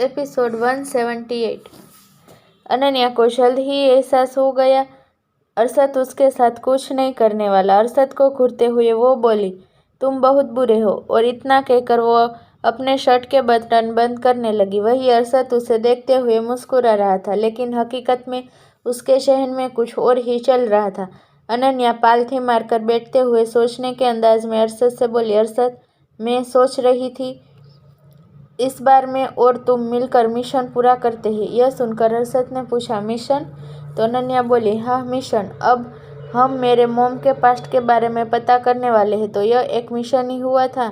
Episode 178। Ananya को जल्द ही एहसास हो गया अरशद उसके साथ कुछ नहीं करने वाला। अरशद को घूरते हुए वो बोली, तुम बहुत बुरे हो। और इतना कहकर वो अपने शर्ट के बटन बंद करने लगी। वही अरशद उसे देखते हुए मुस्कुरा रहा था, लेकिन हकीकत में उसके जहन में कुछ और ही चल रहा था। अनन्या पालथी मारकर बैठते हुए सोचने के अंदाज में अरशद से बोली, अरशद, मैं सोच रही थी इस बार मैं और तुम मिलकर मिशन पूरा करते हैं। यह सुनकर अरशद ने पूछा, मिशन? तो अनन्या बोली, हाँ मिशन। अब हम मेरे मॉम के पास्ट के बारे में पता करने वाले हैं, तो यह एक मिशन ही हुआ था।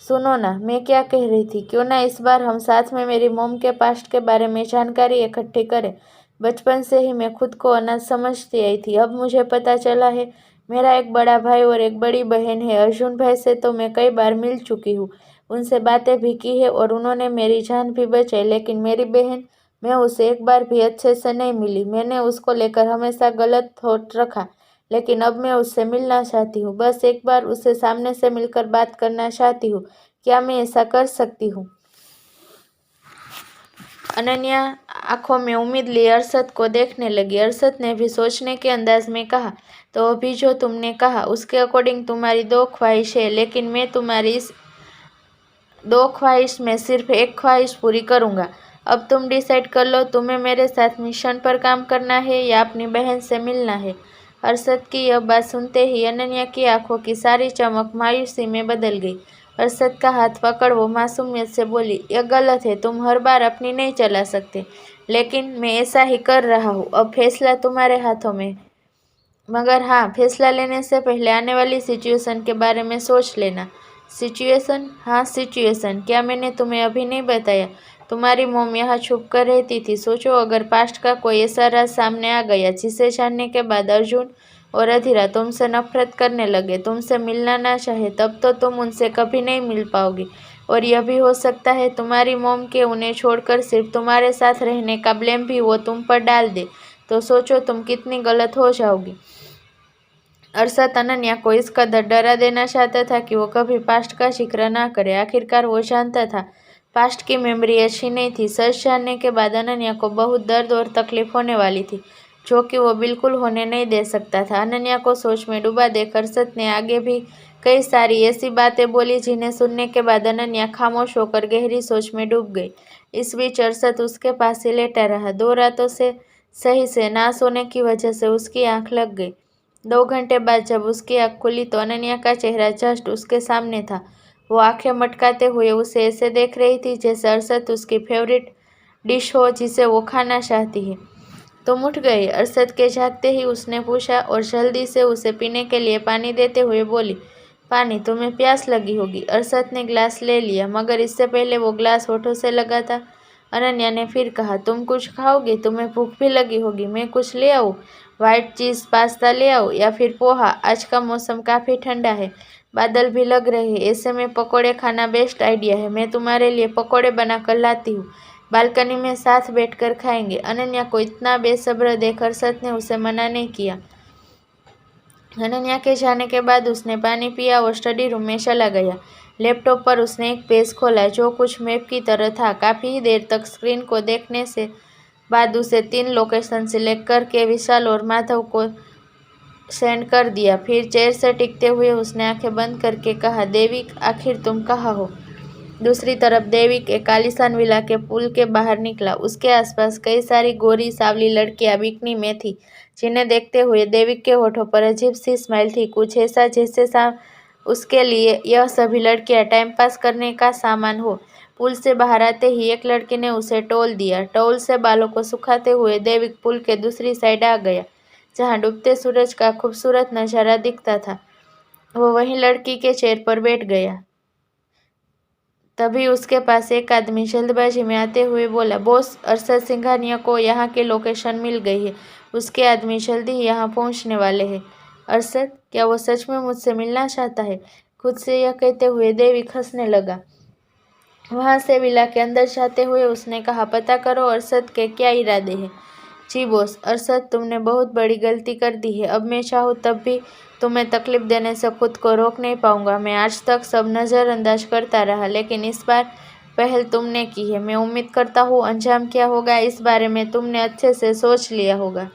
सुनो ना, मैं क्या कह रही थी, क्यों ना इस बार हम साथ में मेरी मॉम के पास्ट के बारे में जानकारी इकट्ठी करें। बचपन से ही मैं खुद को अनाथ समझती आई थी। अब मुझे पता चला है मेरा एक बड़ा भाई और एक बड़ी बहन है। अर्जुन भाई से तो मैं कई बार मिल चुकी हूँ, उनसे बातें भी की है और उन्होंने मेरी जान भी बचाई। लेकिन मेरी बहन, मैं उसे एक बार भी अच्छे से नहीं मिली। मैंने उसको लेकर हमेशा गलत थॉट रखा, लेकिन अब मैं उससे मिलना चाहती हूँ। बस एक बार उससे सामने से मिलकर बात करना चाहती हूँ। क्या मैं ऐसा कर सकती हूँ? अनन्या आंखों में उम्मीद लिए अरशद को देखने लगी। अरशद ने भी सोचने के अंदाज में कहा, तो अभी जो तुमने कहा उसके अकॉर्डिंग तुम्हारी दो ख्वाहिश है, लेकिन मैं तुम्हारी इस दो ख्वाहिश में सिर्फ एक ख्वाहिश पूरी करूंगा। अब तुम डिसाइड कर लो, तुम्हें मेरे साथ मिशन पर काम करना है या अपनी बहन से मिलना है। अरशद की यह बात सुनते ही अनन्या की आंखों की सारी चमक मायूसी में बदल गई। अरशद का हाथ पकड़ वो मासूमियत से बोली, यह गलत है, तुम हर बार अपनी नहीं चला सकते, लेकिन मैं ऐसा ही कर रहा हूँ। अब फैसला तुम्हारे हाथों में, मगर हाँ, फैसला लेने से पहले आने वाली सिचुएशन के बारे में सोच लेना। सिचुएशन? हाँ सिचुएशन। क्या मैंने तुम्हें अभी नहीं बताया? तुम्हारी मॉम यहाँ छुप कर रहती थी। सोचो, अगर पास्ट का कोई ऐसा राज सामने आ गया जिसे जानने के बाद अर्जुन और अधीरा तुमसे नफरत करने लगे, तुमसे मिलना ना चाहे, तब तो तुम उनसे कभी नहीं मिल पाओगी। और यह भी हो सकता है तुम्हारी मॉम के उन्हें छोड़कर सिर्फ तुम्हारे साथ रहने का ब्लेम भी वो तुम पर डाल दे। तो सोचो तुम कितनी गलत हो जाओगी। अरशद अनन्या को इस कदर डरा देना चाहता था कि वो कभी पास्ट का जिक्र ना करे। आखिरकार वो जानता था पास्ट की मेमोरी अच्छी नहीं थी। सच जानने के बाद अनन्या को बहुत दर्द और तकलीफ होने वाली थी, जो कि वो बिल्कुल होने नहीं दे सकता था। अनन्या को सोच में डूबा देख अरशद ने आगे भी कई सारी ऐसी बातें बोली जिन्हें सुनने के बाद अनन्या खामोश होकर गहरी सोच में डूब गई। इस बीच अरशद उसके पास ही लेटा रहा। 2 रातों से सही से ना सोने की वजह से उसकी आंख लग गई। 2 घंटे बाद जब उसकी आँख खुली तो अनन्या का चेहरा जस्ट उसके सामने था। वो आंखें मटकाते हुए उसे ऐसे देख रही थी जैसे अरशद उसकी फेवरेट डिश हो जिसे वो खाना चाहती है। तुम उठ गए? अरशद के जागते ही उसने पूछा और जल्दी से उसे पीने के लिए पानी देते हुए बोली, पानी? तुम्हें प्यास लगी होगी। अरशद ने ग्लास ले लिया, मगर इससे पहले वो ग्लास होठों से लगा था। अनन्या ने फिर कहा, तुम कुछ खाओगे? तुम्हें भूख भी लगी होगी। मैं कुछ ले आऊँ? व्हाइट चीज़ पास्ता ले आओ या फिर पोहा? आज का मौसम काफ़ी ठंडा है, बादल भी लग रहे हैं, ऐसे में पकोड़े खाना बेस्ट आइडिया है। मैं तुम्हारे लिए पकोड़े बनाकर लाती हूँ, बालकनी में साथ बैठकर खाएंगे। अनन्या को इतना बेसब्र देख अरशद ने उसे मना नहीं किया। अनन्या के जाने के बाद उसने पानी पिया और स्टडी रूम में चला गया। लैपटॉप पर उसने एक पेज खोला जो कुछ मैप की तरह था। काफ़ी देर तक स्क्रीन को देखने से बाद उसे 3 लोकेशन सिलेक्ट करके विशाल और माधव को सेंड कर दिया। फिर चेयर से टिकते हुए उसने आंखें बंद करके कहा, देविक, आखिर तुम कहाँ हो? दूसरी तरफ देविक एक आलीशान विला के पुल के बाहर निकला। उसके आसपास कई सारी गोरी सावली लड़कियां बिकनी में थी, जिन्हें देखते हुए देविक के होठों पर अजीब सी स्माइल थी। कुछ ऐसा जैसे उसके लिए यह सभी लड़कियां टाइम पास करने का सामान हो। पुल से बाहर आते ही एक लड़की ने उसे टॉवल दिया। टॉवल से बालों को सुखाते हुए देविक पुल के दूसरी साइड आ गया, जहाँ डूबते सूरज का खूबसूरत नज़ारा दिखता था। वो वहीं लड़की के चेयर पर बैठ गया। तभी उसके पास एक आदमी जल्दबाजी में आते हुए बोला, बॉस, अरशद सिंघानिया को यहाँ की लोकेशन मिल गई है। उसके आदमी जल्दी ही यहाँ पहुँचने वाले हैं। अरशद? क्या वो सच में मुझसे मिलना चाहता है? खुद से यह कहते हुए देविक हंसने लगा। वहाँ से विला के अंदर जाते हुए उसने कहा, पता करो अरशद के क्या इरादे हैं। जी बॉस। अरशद, तुमने बहुत बड़ी गलती कर दी है। अब मैं चाहूँ तब भी तुम्हें तकलीफ देने से खुद को रोक नहीं पाऊंगा। मैं आज तक सब नज़रअंदाज करता रहा, लेकिन इस बार पहल तुमने की है। मैं उम्मीद करता हूँ अंजाम क्या होगा इस बारे में तुमने अच्छे से सोच लिया होगा।